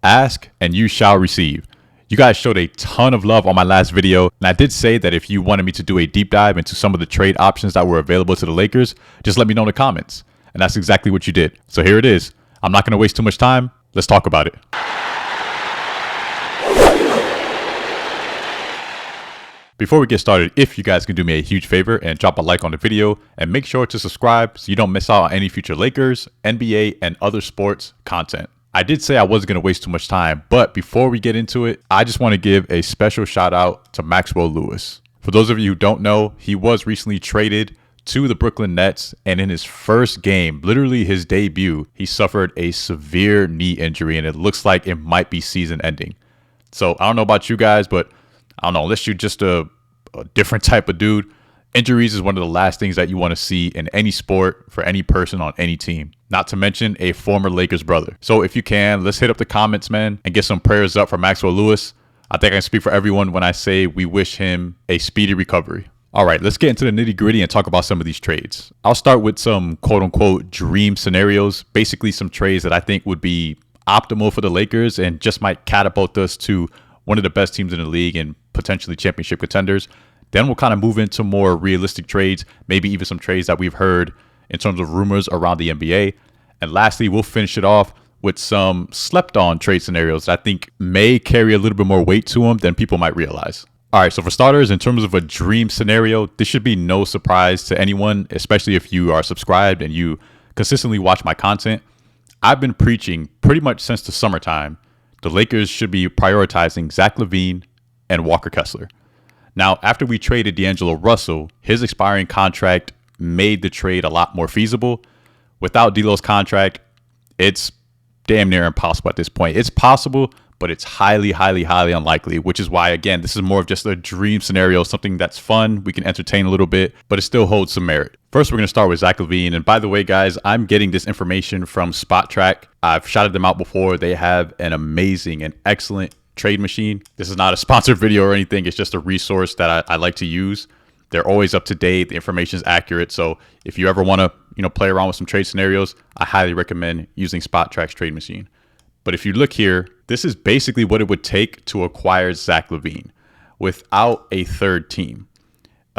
Ask and you shall receive. You guys showed a ton of love on my last video, and I did say that if you wanted me to do a deep dive into some of the trade options that were available to the Lakers, just let me know in the comments. And that's exactly what you did. So here it is. I'm not going to waste too much time. Let's talk about it. Before we get started, if you guys can do me a huge favor and drop a like on the video and make sure to subscribe so you don't miss out on any future Lakers, NBA, and other sports content. I did say I wasn't going to waste too much time, but before we get into it, I just want to give a special shout out to Maxwell Lewis. For those of you who don't know, he was recently traded to the Brooklyn Nets, and in his first game, literally his debut, he suffered a severe knee injury, and it looks like it might be season ending. So I don't know about you guys, but I don't know, unless you're just a different type of dude, injuries is one of the last things that you want to see in any sport for any person on any team. Not to mention a former Lakers brother. So if you can, let's hit up the comments, man, and get some prayers up for Maxwell Lewis. I think I can speak for everyone when I say we wish him a speedy recovery. All right, let's get into the nitty gritty and talk about some of these trades. I'll start with some quote unquote dream scenarios, basically some trades that I think would be optimal for the Lakers and just might catapult us to one of the best teams in the league and potentially championship contenders. Then we'll kind of move into more realistic trades, maybe even some trades that we've heard in terms of rumors around the NBA. And lastly, we'll finish it off with some slept on trade scenarios that I think may carry a little bit more weight to them than people might realize. All right, so for starters, in terms of a dream scenario, this should be no surprise to anyone, especially if you are subscribed and you consistently watch my content. I've been preaching pretty much since the summertime, the Lakers should be prioritizing Zach LaVine and Walker Kessler. Now, after we traded D'Angelo Russell, his expiring contract made the trade a lot more feasible. Without D'Lo's contract, it's damn near impossible at this point. It's possible, but it's highly, highly, highly unlikely, which is why, again, this is more of just a dream scenario, something that's fun, we can entertain a little bit, but it still holds some merit. First, we're going to start with Zach LaVine. And by the way, guys, I'm getting this information from Spot Track. I've shouted them out before. They have an amazing and excellent trade machine. This is not a sponsored video or anything. It's just a resource that I like to use. They're always up to date. The information is accurate. So if you ever want to, play around with some trade scenarios, I highly recommend using Spot Track's trade machine. But if you look here, this is basically what it would take to acquire Zach LaVine without a third team.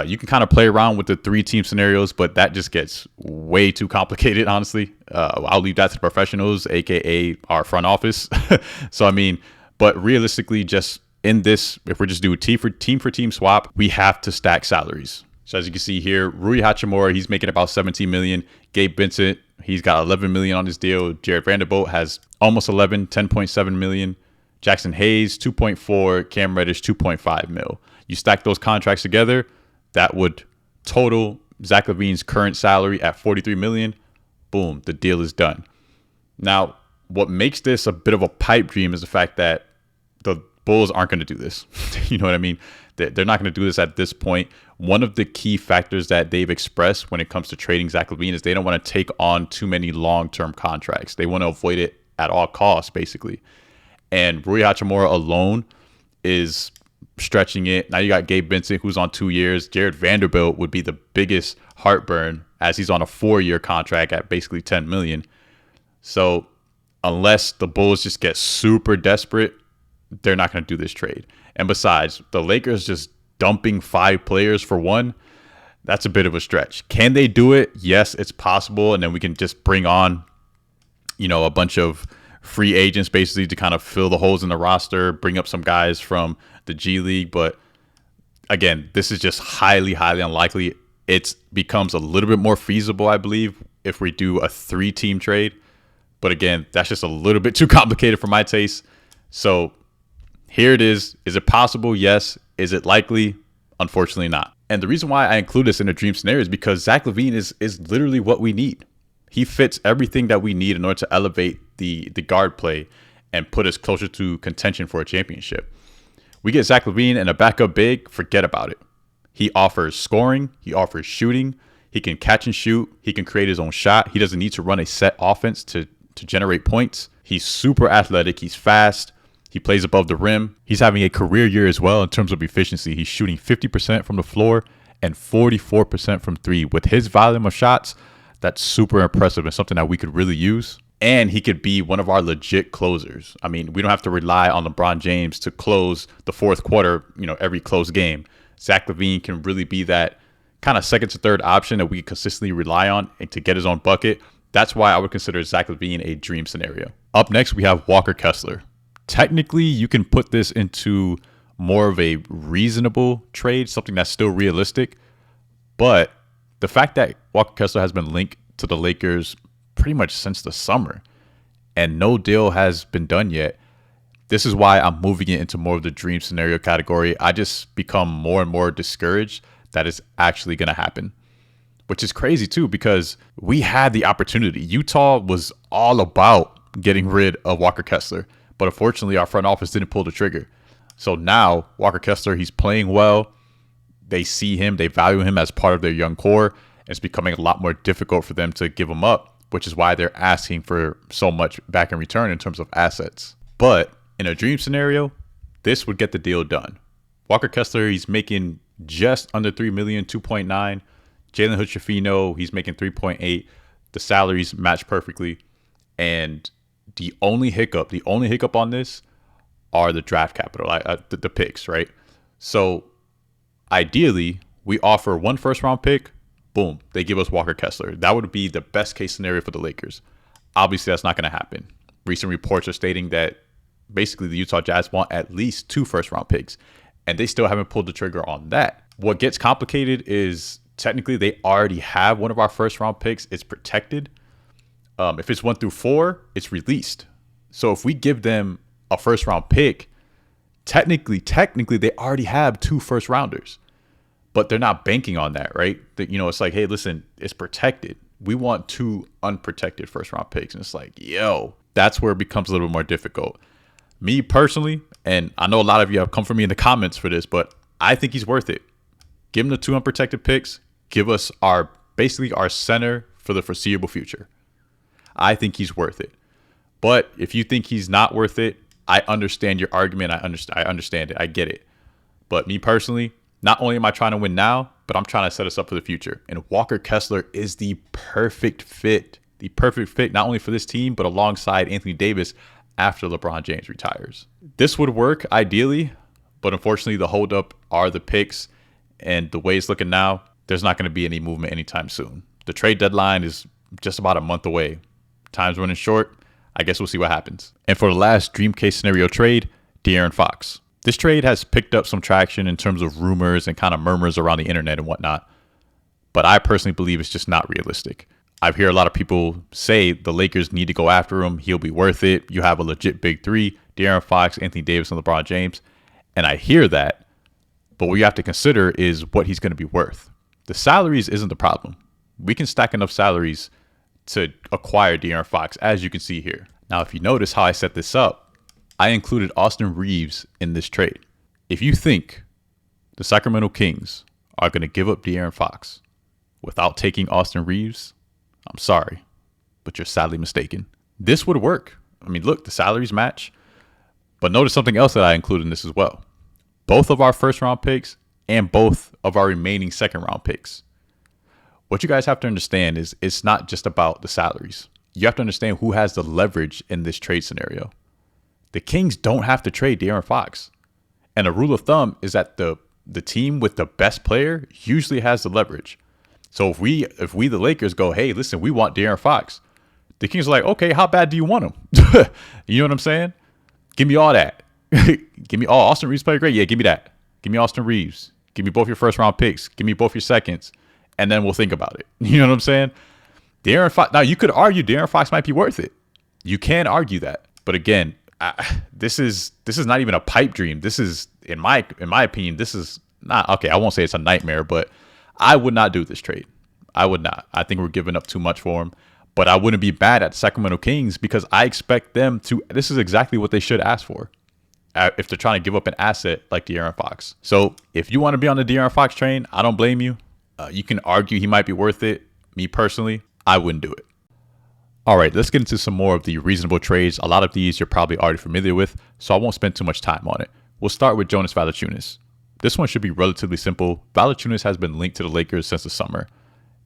You can kind of play around with the 3-team scenarios, but that just gets way too complicated, honestly. I'll leave that to the professionals, aka our front office. So, but realistically, just in this, if we're just doing team for team swap, we have to stack salaries. So as you can see here, Rui Hachimura, he's making about $17 million. Gabe Vincent, he's got $11 million on his deal. Jared Vanderbilt has almost 11, $10.7 million. Jackson Hayes, 2.4. Cam Reddish, 2.5 mil. You stack those contracts together, that would total Zach LaVine's current salary at $43 million. Boom, the deal is done. Now, what makes this a bit of a pipe dream is the fact that the Bulls aren't going to do this. You know what I mean? They're not going to do this at this point. One of the key factors that they've expressed when it comes to trading Zach LaVine is they don't want to take on too many long-term contracts. They want to avoid it at all costs, basically. And Rui Hachimura alone is stretching it. Now you got Gabe Vincent, who's on 2 years. Jared Vanderbilt would be the biggest heartburn as he's on a 4-year contract at basically $10 million. So unless the Bulls just get super desperate, they're not going to do this trade. And besides, the Lakers just dumping 5 players for one, that's a bit of a stretch. Can they do it? Yes, it's possible. And then we can just bring on, a bunch of free agents basically to kind of fill the holes in the roster, bring up some guys from the G League. But again, this is just highly, highly unlikely. It becomes a little bit more feasible, I believe, if we do a 3-team trade. But again, that's just a little bit too complicated for my taste. So here it is. Is it possible? Yes. Is it likely? Unfortunately not. And the reason why I include this in a dream scenario is because Zach LaVine is literally what we need. He fits everything that we need in order to elevate the guard play and put us closer to contention for a championship. We get Zach LaVine and a backup big, forget about it. He offers scoring. He offers shooting. He can catch and shoot. He can create his own shot. He doesn't need to run a set offense to generate points. He's super athletic. He's fast. He plays above the rim. He's having a career year as well in terms of efficiency. He's shooting 50% from the floor and 44% from 3. With his volume of shots, that's super impressive and something that we could really use. And he could be one of our legit closers. I mean, we don't have to rely on LeBron James to close the fourth quarter, every close game. Zach LaVine can really be that kind of second to third option that we consistently rely on and to get his own bucket. That's why I would consider Zach LaVine a dream scenario. Up next, we have Walker Kessler. Technically, you can put this into more of a reasonable trade, something that's still realistic. But the fact that Walker Kessler has been linked to the Lakers pretty much since the summer and no deal has been done yet, this is why I'm moving it into more of the dream scenario category. I just become more and more discouraged that it's actually going to happen, which is crazy too, because we had the opportunity. Utah was all about getting rid of Walker Kessler, but unfortunately our front office didn't pull the trigger. So now Walker Kessler, he's playing well. They see him, they value him as part of their young core. And it's becoming a lot more difficult for them to give him up, which is why they're asking for so much back in return in terms of assets. But in a dream scenario, this would get the deal done. Walker Kessler, he's making just under $3 million, 2.9. Jalen Hood-Schifino, he's making 3.8. The salaries match perfectly. And the only hiccup on this are the draft capital, the picks, right? So ideally, we offer one first round pick. Boom, they give us Walker Kessler. That would be the best case scenario for the Lakers. Obviously, that's not going to happen. Recent reports are stating that basically the Utah Jazz want at least 2 first round picks, and they still haven't pulled the trigger on that. What gets complicated is technically they already have one of our first round picks. It's protected. If it's 1 through 4, it's released. So if we give them a first round pick, technically they already have 2 first rounders. But they're not banking on that, right? It's like, hey, listen, it's protected. We want 2 unprotected first round picks. And it's like, yo, that's where it becomes a little bit more difficult. Me personally, and I know a lot of you have come for me in the comments for this, but I think he's worth it. Give him the 2 unprotected picks. Give us basically our center for the foreseeable future. I think he's worth it. But if you think he's not worth it, I understand your argument. I understand it. I get it. But me personally, not only am I trying to win now, but I'm trying to set us up for the future. And Walker Kessler is the perfect fit. The perfect fit, not only for this team, but alongside Anthony Davis after LeBron James retires. This would work ideally, but unfortunately the holdup are the picks. And the way it's looking now, there's not going to be any movement anytime soon. The trade deadline is just about a month away. Time's running short. I guess we'll see what happens. And for the last dream case scenario trade, De'Aaron Fox. This trade has picked up some traction in terms of rumors and kind of murmurs around the internet and whatnot. But I personally believe it's just not realistic. I've heard a lot of people say the Lakers need to go after him. He'll be worth it. You have a legit big 3, De'Aaron Fox, Anthony Davis, and LeBron James. And I hear that. But what you have to consider is what he's going to be worth. The salaries isn't the problem. We can stack enough salaries to acquire De'Aaron Fox, as you can see here. Now, if you notice how I set this up, I included Austin Reeves in this trade. If you think the Sacramento Kings are going to give up De'Aaron Fox without taking Austin Reeves, I'm sorry, but you're sadly mistaken. This would work. I mean, look, the salaries match. But notice something else that I included in this as well. Both of our first round picks and both of our remaining second round picks. What you guys have to understand is it's not just about the salaries. You have to understand who has the leverage in this trade scenario. The Kings don't have to trade De'Aaron Fox. And a rule of thumb is that the team with the best player usually has the leverage. So if we the Lakers go, hey, listen, we want De'Aaron Fox, the Kings are like, okay, how bad do you want him? You know what I'm saying? Give me all that. Give me all Austin Reeves played great. Yeah, give me that. Give me Austin Reeves. Give me both your first round picks. Give me both your seconds. And then we'll think about it. You know what I'm saying? De'Aaron Fox. Now you could argue De'Aaron Fox might be worth it. You can argue that. But again, this is not even a pipe dream. This is, in my opinion, this is not, okay, I won't say it's a nightmare, but I would not do this trade. I would not. I think we're giving up too much for him. But I wouldn't be bad at Sacramento Kings because I expect them to, this is exactly what they should ask for if they're trying to give up an asset like De'Aaron Fox. So if you want to be on the De'Aaron Fox train, I don't blame you. You can argue he might be worth it. Me personally, I wouldn't do it. All right, let's get into some more of the reasonable trades. A lot of these you're probably already familiar with, so I won't spend too much time on it. We'll start with Jonas Valanciunas. This one should be relatively simple. Valanciunas has been linked to the Lakers since the summer.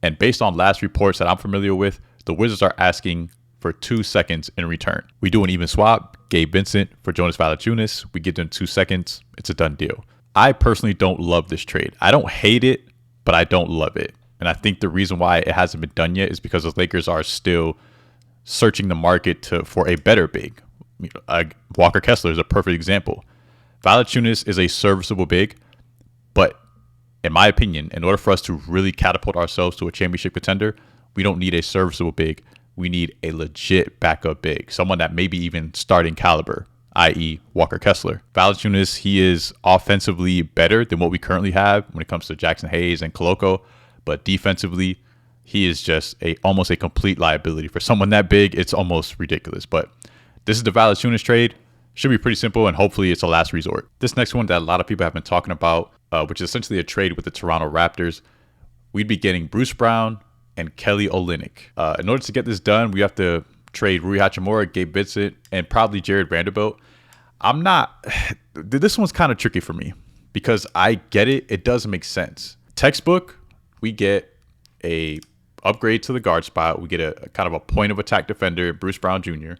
And based on last reports that I'm familiar with, the Wizards are asking for 2 seconds in return. We do an even swap, Gabe Vincent for Jonas Valanciunas. We get them 2 seconds. It's a done deal. I personally don't love this trade. I don't hate it, but I don't love it. And I think the reason why it hasn't been done yet is because the Lakers are still searching the market for a better big. Walker Kessler is a perfect example. Valanciunas is a serviceable big, but in my opinion, in order for us to really catapult ourselves to a championship contender, we don't need a serviceable big. We need a legit backup big, someone that maybe even starting caliber, i.e. Walker Kessler. Valanciunas, he is offensively better than what we currently have when it comes to Jackson Hayes and Koloko, but defensively, he is just almost a complete liability. For someone that big, it's almost ridiculous. But this is the Valanciunas trade. Should be pretty simple, and hopefully it's a last resort. This next one that a lot of people have been talking about, which is essentially a trade with the Toronto Raptors. We'd be getting Bruce Brown and Kelly Olynyk. In order to get this done, we have to trade Rui Hachimura, Gabe Vincent, and probably Jared Vanderbilt. This one's kind of tricky for me because I get it. It does make sense. Textbook, we get a upgrade to the guard spot. We get a kind of a point of attack defender, Bruce Brown Jr.,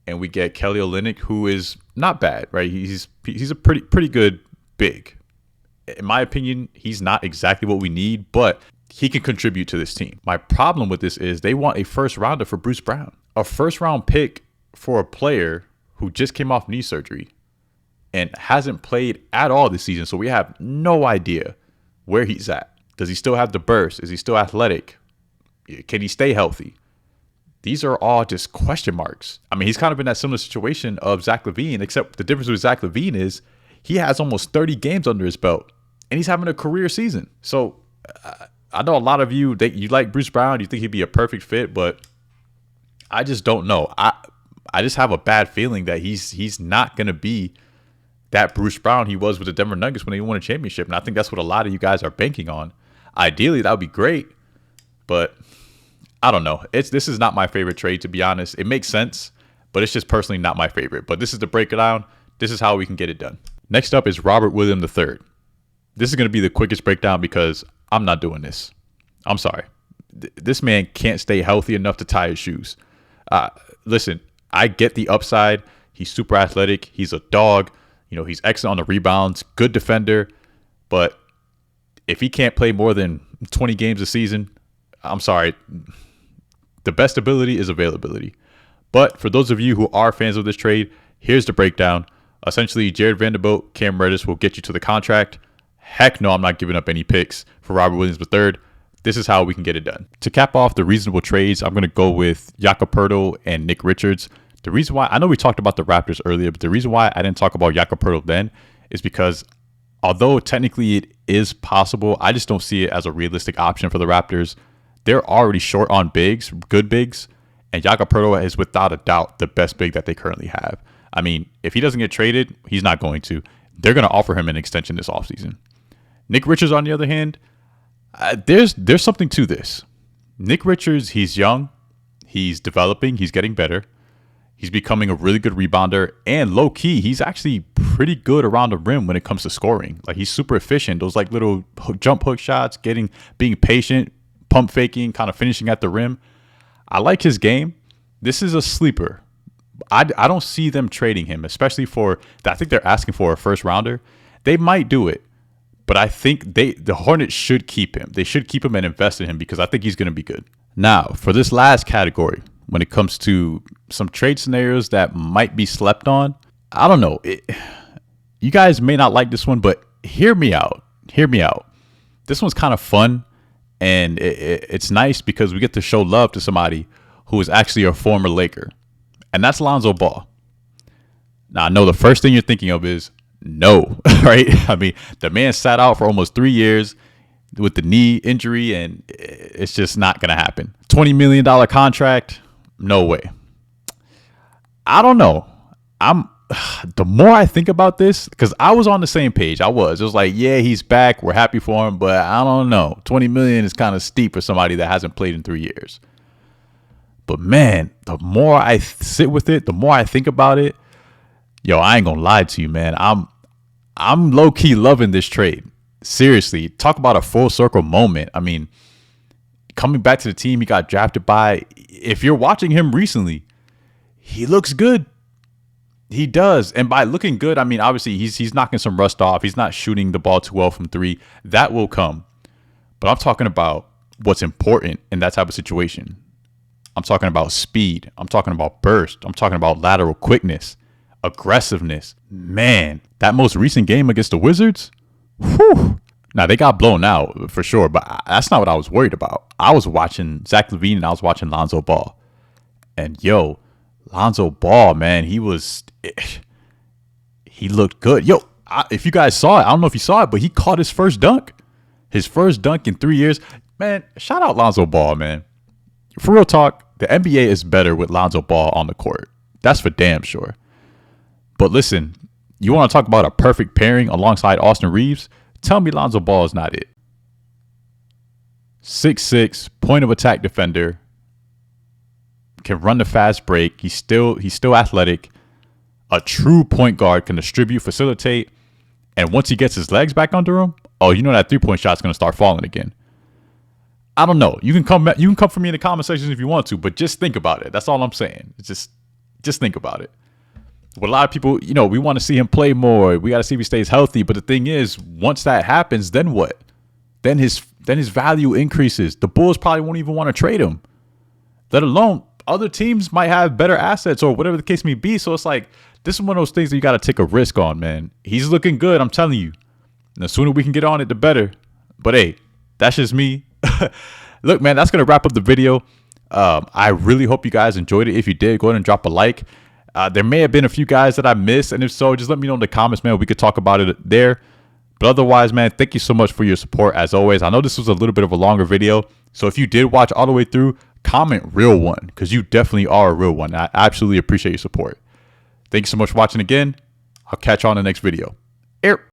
and we get Kelly Olynyk, who is not bad, right? He's a pretty good big. In my opinion, he's not exactly what we need, but he can contribute to this team. My problem with this is they want a first rounder for Bruce Brown, a first round pick for a player who just came off knee surgery and hasn't played at all this season. So we have no idea where he's at. Does he still have the burst? Is he still athletic? Can he stay healthy? These are all just question marks. I mean, he's kind of in that similar situation of Zach LaVine, except the difference with Zach LaVine is he has almost 30 games under his belt, and he's having a career season. So I know a lot of you, you like Bruce Brown, you think he'd be a perfect fit, but I just don't know. I just have a bad feeling that he's not going to be that Bruce Brown he was with the Denver Nuggets when they won a championship, and I think that's what a lot of you guys are banking on. Ideally, that would be great, but I don't know. This is not my favorite trade, to be honest. It makes sense, but it's just personally not my favorite. But this is the breakdown. This is how we can get it done. Next up is Robert Williams III. This is going to be the quickest breakdown because I'm not doing this. I'm sorry. This man can't stay healthy enough to tie his shoes. Listen, I get the upside. He's super athletic. He's a dog. He's excellent on the rebounds, good defender. But if he can't play more than 20 games a season, I'm sorry. The best ability is availability. But for those of you who are fans of this trade, here's the breakdown. Essentially, Jared Vanderbilt, Cam Reddish will get you to the contract. Heck no, I'm not giving up any picks for Robert Williams III. This is how we can get it done. To cap off the reasonable trades, I'm going to go with Jakob Poeltl and Nick Richards. The reason why, I know we talked about the Raptors earlier, but the reason why I didn't talk about Jakob Poeltl then is because although technically it is possible, I just don't see it as a realistic option for the Raptors. They're already short on bigs, good bigs, and Jakob Poeltl is without a doubt the best big that they currently have. I mean, if he doesn't get traded, he's not going to. They're going to offer him an extension this offseason. Nick Richards, on the other hand, there's something to this. Nick Richards, he's young, he's developing, he's getting better. He's becoming a really good rebounder, and low-key, he's actually pretty good around the rim when it comes to scoring. Like, he's super efficient. Those like little jump hook shots, being patient, pump faking, kind of finishing at the rim. I like his game. This is a sleeper. I don't see them trading him, especially I think they're asking for a first rounder. They might do it, but I think the Hornets should keep him. They should keep him and invest in him because I think he's going to be good. Now, for this last category, when it comes to some trade scenarios that might be slept on, I don't know. You guys may not like this one, but hear me out. Hear me out. This one's kind of fun. And it's nice because we get to show love to somebody who is actually a former Laker. And that's Lonzo Ball. Now, I know the first thing you're thinking of is no, right? I mean, the man sat out for almost 3 years with the knee injury, and it's just not going to happen. $20 million contract? No way. I don't know. The more I think about this, because I was on the same page. It was like, yeah, he's back. We're happy for him. But I don't know. 20 million is kind of steep for somebody that hasn't played in 3 years. But man, the more I sit with it, the more I think about it, I ain't going to lie to you, man. I'm low-key loving this trade. Seriously, talk about a full circle moment. I mean, Coming back to the team he got drafted by, if you're watching him recently, he looks good. He does. And by looking good, I mean, obviously he's knocking some rust off. He's not shooting the ball too well from three. That will come. But I'm talking about what's important in that type of situation. I'm talking about speed. I'm talking about burst. I'm talking about lateral quickness, aggressiveness. Man, that most recent game against the Wizards, whew. Now, they got blown out for sure, but that's not what I was worried about. I was watching Zach LaVine and I was watching Lonzo Ball. And yo, Lonzo Ball, man, he looked good. Yo, if you guys saw it, I don't know if you saw it, but he caught his first dunk. His first dunk in 3 years. Man, shout out Lonzo Ball, man. For real talk, the NBA is better with Lonzo Ball on the court. That's for damn sure. But listen, you want to talk about a perfect pairing alongside Austin Reeves? Tell me Lonzo Ball is not it. 6'6", point of attack defender. Can run the fast break. He's still athletic. A true point guard, can distribute, facilitate. And once he gets his legs back under him, oh, you know that three-point shot's going to start falling again. I don't know. You can come for me in the comment section if you want to, but just think about it. That's all I'm saying. Just think about it. With a lot of people, you know, we want to see him play more. We got to see if he stays healthy. But the thing is, once that happens, then what? Then his value increases. The Bulls probably won't even want to trade him. Let alone other teams might have better assets or whatever the case may be. So it's like, this is one of those things that you got to take a risk on, man. He's looking good, I'm telling you. And the sooner we can get on it, the better. But hey, that's just me. Look, man, that's going to wrap up the video. I really hope you guys enjoyed it. If you did, go ahead and drop a like. There may have been a few guys that I missed, and if so, just let me know in the comments, man. We could talk about it there. But otherwise, man, thank you so much for your support, as always. I know this was a little bit of a longer video, so if you did watch all the way through, comment real one, because you definitely are a real one. I absolutely appreciate your support. Thank you so much for watching again. I'll catch you on the next video. Air.